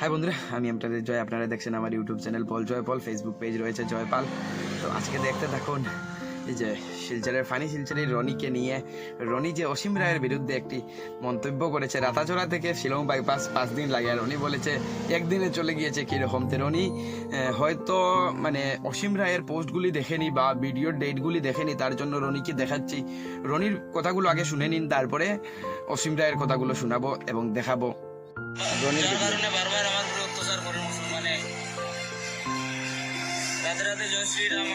High বন্ধুরা, আমি আপনাদের জয়। আপনারা দেখছেন আমার ইউটিউব চ্যানেল পল জয় পল, ফেসবুক পেজ রয়েছে জয়পাল। তো আজকে দেখতে থাকুন এই যে শিলচরের ফানি শিলচরের রনিকে নিয়ে। রনি যে অসীম রায়ের বিরুদ্ধে একটি মন্তব্য করেছে, রাতাচড়া থেকে শিলং বাইপাস 5 দিন লাগে, আর রনি বলেছে একদিনে চলে গিয়েছে কীরকম। তো রনি হয়তো মানে অসীম রায়ের পোস্টগুলি দেখেনি বা ভিডিওর ডেটগুলি দেখেনি, তার জন্য রনিকে দেখাচ্ছি। রনির কথাগুলো আগে শুনে নিন, তারপরে অসীম রায়ের কথাগুলো শোনাবো এবং দেখাবো। রনির কারণে বারবার আমার উপরে অত্যাচার করে মুসলমানে। রাতে রাতে জয় শ্রীরাম।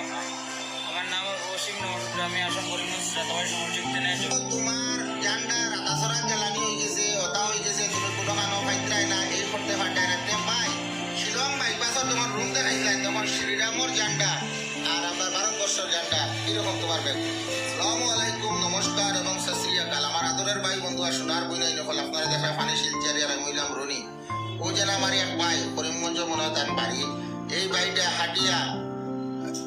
আমার নাম অসীম নমস্কার, আমি আসাম করিমগঞ্জ রাতাবাড়ি সমষ্টি থেকে। তোমার জান্ডা রাতাসরা জ্বালানি হয়ে গেছে, হতা হয়ে গেছে, তুমি কোনো কানো ফাইত্রাই না, এই করতে ফাটাই না। ভাই শিলং বাইপাসও তোমার রুম দেখাইছিলেন, তখন শ্রীরামর জান্ডা আর আমার ভারতবর্ষের জান্ডা এরকম তোমার ব্যাগ। আসসালামু আলাইকুম, নমস্কার এবং সত শ্রী আকাল। আমার আদরের ভাই বন্ধু আর সোনার বই নাই নকল আপনারা দেখা ফানি শিলচারি আর আমি হইলাম রনি। ও যেন আমার এক ভাই করিমগঞ্জ মনে তার বাড়ি। এই বাড়িটা হাটিয়া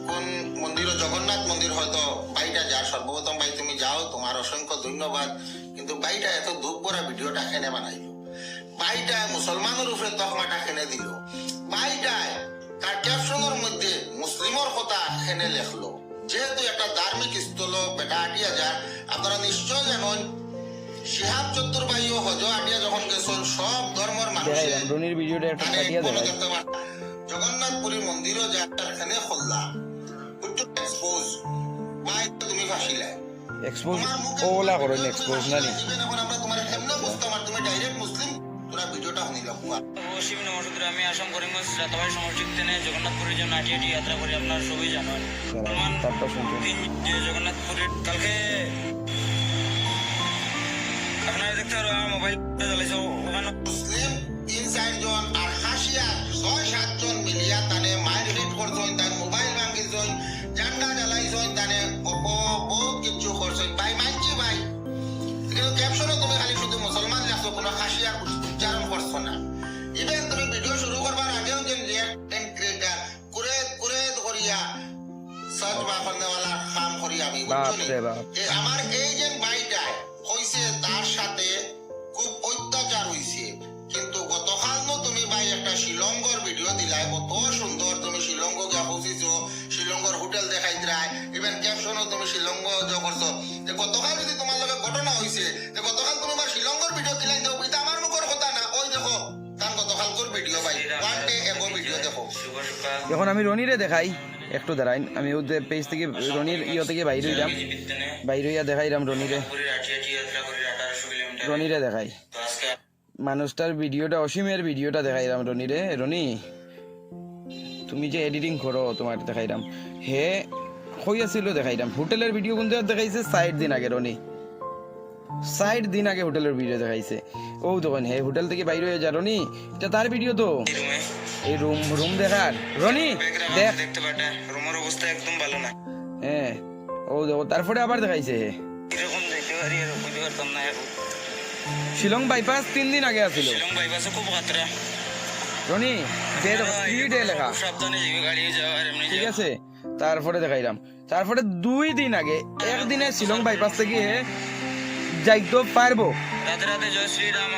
কোন মন্দির, জগন্নাথ মন্দির হয়তো বাড়িটা যার। সর্বপ্রথম ভাই তুমি যাও, তোমার অসংখ্য ধন্যবাদ। কিন্তু বাড়িটা এত দুঃখ ভরা ভিডিওটা খেনে বানাইল, বাড়িটা মুসলমানের উপরে তকমাটা খেনে দিল, বাড়িটায় তার ক্যাপশনের মধ্যে মুসলিমর কথা খেনে লেখলো। যেহেতু একটা ধার্মিক স্থল বেটা আটিয়া যার, আপনারা নিশ্চয় জানেন শিহাব চতুর্বাহী হজ আটিয়া যখন গেছেন সব ধর্মের মানুষের জগন্নাথপুরী মন্দিরও যাখানে খোলা এক্সপোজ ভাই তুমি ফাঁসিলে এক্সপোজ ওলা করেন, এক্সপোজ না নি এখন আমরা তোমার কেমনে বুঝতাম আর তুমি ডাইরেক্ট মুসলিম তোরা ভিডিওটা শুনিলাম। অসীম নমস্কার, আমি আসাম করিমগঞ্জ রাতাবাড়ি সমষ্টি থেকে জগন্নাথপুরের জন্য হাঁটি হাঁটি যাত্রা করি। আপনারা সবই জানেন জগন্নাথপুরের কালকে আপনারা দেখতে পারো আমার মোবাইল চালাইছে ওখানে মুসলিম 3-4 জন আর হাসিয়া 6-7 জন মিলিয়া তানে মায়ের হিট করছেন, তার মোবাইল ভাঙিছেন, জান্ডা জ্বালাইছেন, তানে বহুত কিছু করছেন। ভাই মানছি ভাই, কিন্তু ক্যাপশনে তুমি খালি শুধু মুসলমান লেখছো, কোনো হাসিয়া উচ্চারণ করছো না। ইভেন তুমি ভিডিও শুরু করবার আগেও যে কন্টেন্ট ক্রিয়েটার করে করে করিয়া সার্চ বা করনেওয়ালা কাম করি আমি আমার এই যে ভাইটা হইছে তার সাথে খুব অত্যাচার হইছে। কিন্তু গতকাল তুমি ভাই একটা শিলংগর ভিডিও দিলাই, কত সুন্দর তুমি শিলংগ গিয়া পৌঁছিছো, শিলংগর হোটেল দেখাই দিলাই, ইভেন ক্যাপশনও তুমি শিলংগ করছো। গতকাল যদি তোমার লগে ঘটনা হইছে, গতকাল তুমি বা শিলংগর ভিডিও দিলাই দেবো, এটা আমার মুখের কথা না। ওই দেখো তার গতকালকর ভিডিও ভাই, ওয়ান ডে এগো ভিডিও দেখো। এখন আমি রনিরে দেখাই, একটু দাঁড়াইন, আমি ওদের পেজ থেকে রনির থেকে বাইরে হইলাম, বাইরে হইয়া দেখাইলাম রনিরে দেখাই মানুষটার ভিডিওটা, অসীমের ভিডিওটা দেখাইলাম রনিরে। রনি তুমি যে এডিটিং করো তোমার দেখাইলাম, হে হইয়াছিল দেখাইলাম। হোটেলের ভিডিও কোন দেখাইছে 60 দিন আগে, রনি 60 দিন আগে হোটেলের ভিডিও দেখাইছে। ও তখন হে হোটেল থেকে বাইরে হয়ে যা রনি, এটা তার ভিডিও তো। এই রুম দেখার রনি দেখ, দেখতে পাটা রুমের অবস্থা একদম ভালো না। হ্যাঁ ও দেখো, তারপরে আবার দেখাইছে এরকম দেখতে পারি আর বুঝতে পারতাম না। শিলং বাইপাস 3 দিন আগে আছিল। শিলং বাইপাসে খুব খাতরা রনি ডে দেখো, 3 ডে লেখা, সাবধানে যাবে গাড়ি যাও আর এমনি ঠিক আছে। তারপরে দেখাইলাম, তারপরে 2 দিন আগে একদিনে শিলং বাইপাস থেকে যাইতে পারবো। রাতে রাতে জয় শ্রীরাম।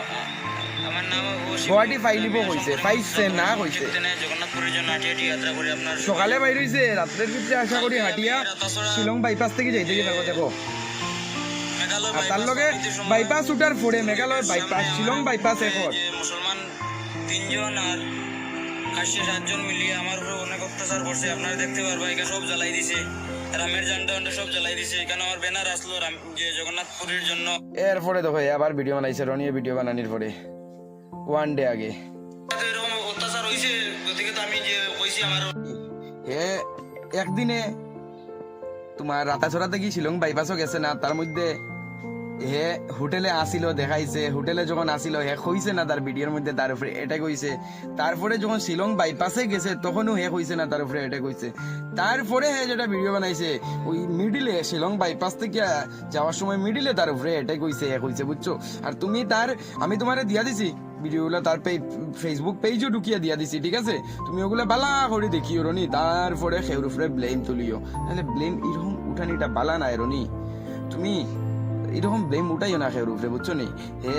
আমার নাম গুয়াহাটি ফাইলিব হইছে, পাইছে না হইছে। জগন্নাথপুরের জন্য হাঁটি হাঁটি যাত্রা করি। আপনার সকালে বাইর হইছে, রাত্রের ভিতরে আশা করি হাটিয়া শিলং বাইপাস থেকে যাইতে গিয়ে দেখো। আর তার লগে বাইপাস উঠার পরে মেঘালয় বাইপাস, শিলং বাইপাস এখন মুসলমান 3 জন আর 7 জন মিলিয়ে আমার উপরে অনেক অত্যাচার করছে। আপনারা দেখতে পারবেন এখানে সব জ্বালাই দিছে, রামের জান্ডা সব জ্বালাই দিছে। এখানে আমার ব্যানার আসলো যে জগন্নাথপুরের জন্য। এরপরে দেখো আবার ভিডিও বানাইছে রনি, ভিডিও বানানোর পরে 1 ডে আগে এরকম অত্যাচার হয়েছে। গতিকে তো আমি যে কইছি আমার একদিনে তোমার রাতাছড়াতে কি শিলং বাইপাসও গেছে না, তার মধ্যে হে হোটেলে আসিল দেখাইছে। হোটেলে যখন আসিল হে হইছে না তার ভিডিওর মধ্যে, তার উপরে এটা কইছে। তারপরে যখন শিলং বাইপাসে গেছে তখনও হে হইছে না, তার উপরে এটা কইছে। তারপরে হে যেটা ভিডিও বানাইছে ওই মিডিলে, শিলং বাইপাস থেকে যাওয়ার সময় মিডিলে, তার উপরে এটাই কইছে, হে কইছে, বুঝছো। আর তুমি আমি তোমারে দিয়া দিছি ভিডিওগুলো, তার ফেসবুক পেজও ঢুকিয়ে দিয়া দিছি, ঠিক আছে। তুমি ওগুলো বালা করে দেখিও রনি, তারপরে সেউর উপরে ব্লেম তুলিও। তাহলে ব্লেম এরকম উঠানিটা বালা নাই রনি, তুমি এরকম ব্লেম উঠাইও না খেউর উপরে, বুঝছো নি। হে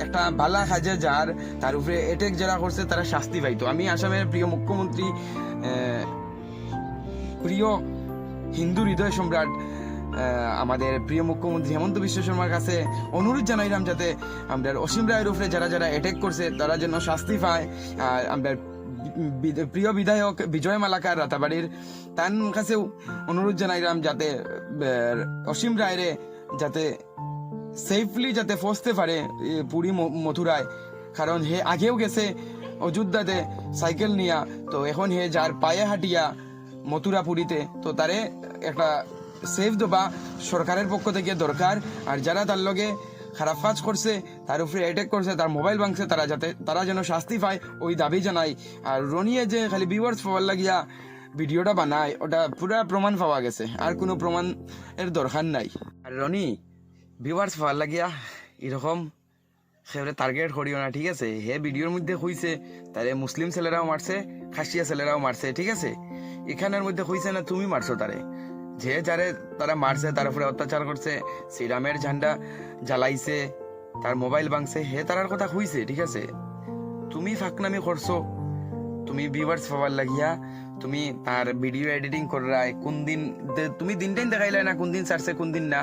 একটা বালা কাজে যার তার উপরে এটেক যারা করছে তারা শাস্তি পাইতো। আমি আসামের প্রিয় মুখ্যমন্ত্রী, প্রিয় হিন্দু হৃদয় সম্রাট আমাদের প্রিয় মুখ্যমন্ত্রী হেমন্ত বিশ্ব শর্মার কাছে অনুরোধ জানাইলাম যাতে আমরা অসীম রায়ের উপরে যারা যারা অ্যাটাক করছে তারা যেন শাস্তি পায়। আর আমরা প্রিয় বিধায়ক বিজয় মালাকার রাতাবাড়ির তার কাছেও অনুরোধ জানাইলাম যাতে অসীম রায়রে যাতে সেফলি যাতে পৌঁছতে পারে পুরী মথুরায়, কারণ হে আগেও গেছে অযোধ্যাতে সাইকেল নিয়া, তো এখন হে যার পায়ে হাঁটিয়া মথুরা পুরীতে, তো তারে একটা সেফ দেবা সরকারের পক্ষ থেকে দরকার। আর যারা তার লগে খারাপ কাজ করছে, তার উপরে অ্যাটাক করছে, তার মোবাইল ভাঙছে, তারা যেন শাস্তি পায় ওই দাবি জানাই। আর রনিয়ে যে খালি ভিউয়ার্স পাওয়ার লাগিয়া ভিডিওটা বানায় ওটা পুরা প্রমাণ পাওয়া গেছে, আর কোনো প্রমাণ এর দরকার নাই। আর রনি ভিউয়ার্স পাওয়ার লাগিয়া এরকম সেভাবে টার্গেট করিও না, ঠিক আছে? হে ভিডিওর মধ্যে হইছে তারে মুসলিম ছেলেরাও মারছে, খাসিয়া ছেলেরাও মারছে, ঠিক আছে? এখানের মধ্যে হইছে না তুমি মারছো তারে, যে যারে তারা মারছে তার উপরে অত্যাচার করছে, শ্রীরামের ঝান্ডা জ্বালাইছে, তার মোবাইল ভাঙছে, হে তারার কথা হইছে, ঠিক আছে? তুমি ফাঁকনামি করছো, তুমি ভিউয়ার্স পাওয়ার লাগিয়া তুমি তার ভিডিও এডিটিং করায় কোন দিন তুমি দিনটাই দেখাইলে না কোন দিন ছাড়ছে কোন দিন না।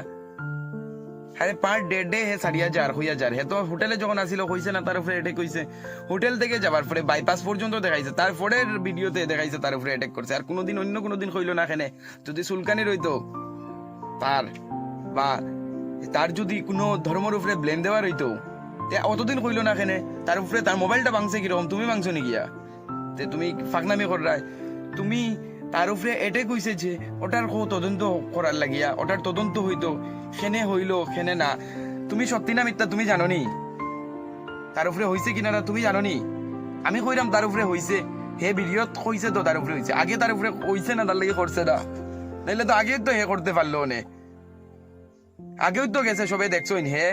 আরে পার ডে হে সারিয়া যার হইয়া যার, হে তো হোটেলে যখন আসিল হইছে না তার উপরে অ্যাটাক হইছে, হোটেল থেকে যাবার পরে বাইপাস পর্যন্ত দেখাইছে, তারপরে ভিডিওতে দেখাইছে তার উপরে অ্যাটাক করছে। আর কোনোদিন অন্য কোনোদিন হইল না, এখানে যদি সুলকানি রইতো তার বা তার যদি কোনো ধর্মের উপরে ব্লেম দেওয়া রইতো অতদিন হইল না, এখানে তার উপরে তার মোবাইলটা ভাঙছে কিরকম, তুমি ভাঙছো নি গিয়া? তুমি ফাঁকনামি করায় তুমি তার উপরে অ্যাটাক হইছে যে ওটার তদন্ত করার লাগিয়া, ওটার তদন্ত হইতো, খেনে হইল খেনে না, তুমি সত্যি না মিথ্যা তুমি জানো নি? তার উপরে হইছে কিনা না তুমি জানো নি? আমি কইরাম তার উপরে হইছে, হে ভিডিওত কইছে তো তার উপরে হইছে, আগে তার উপরে হইছে না তার লাগে করছে না, নাইলে তো আগে তো হে করতে পারলো নে, আগেও তো গেছে সবে দেখছো হে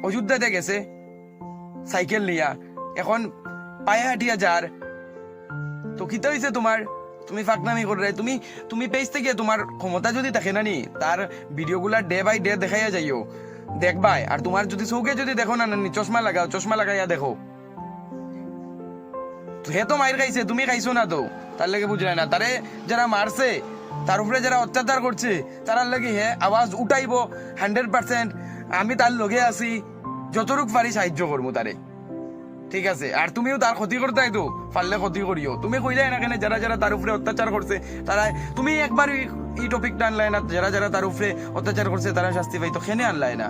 অযোধ্যাতে গেছে সাইকেল নিয়া, এখন পায়ে হাঁটিয়া যার, তো কিতা হইছে তোমার? তুমি ফাঁকনামি করে তুমি পেজ থেকে তোমার ক্ষমতা যদি থাকে না নি তার ভিডিওগুলা ডে বাই ডে দেখাইয়া যাইও, দেখবাই। আর তোমার যদি চৌকে যদি দেখো না নি চশমা লাগাও, চশমা লাগাইয়া দেখো। হে তো মাইর খাইছে, তুমি খাইছো না, তো তার লাগে বুঝলে না। তারে যারা মারছে তার উপরে যারা অত্যাচার করছে তার লাগে হে আওয়াজ উঠাইব 100%। আমি তার লগে আছি, যতটুক পারি সাহায্য করবো তারে, ঠিক আছে? আর তুমিও তার ক্ষতি করতে তো পারলে ক্ষতি করিও। তুমি কইলে না কেন যারা যারা তার উপরে অত্যাচার করছে তারা, তুমি একবার এই টপিকটা আনলাই না, যারা যারা তার উপরে অত্যাচার করছে তারা শাস্তি পাইতো, খেনে আনলাই না।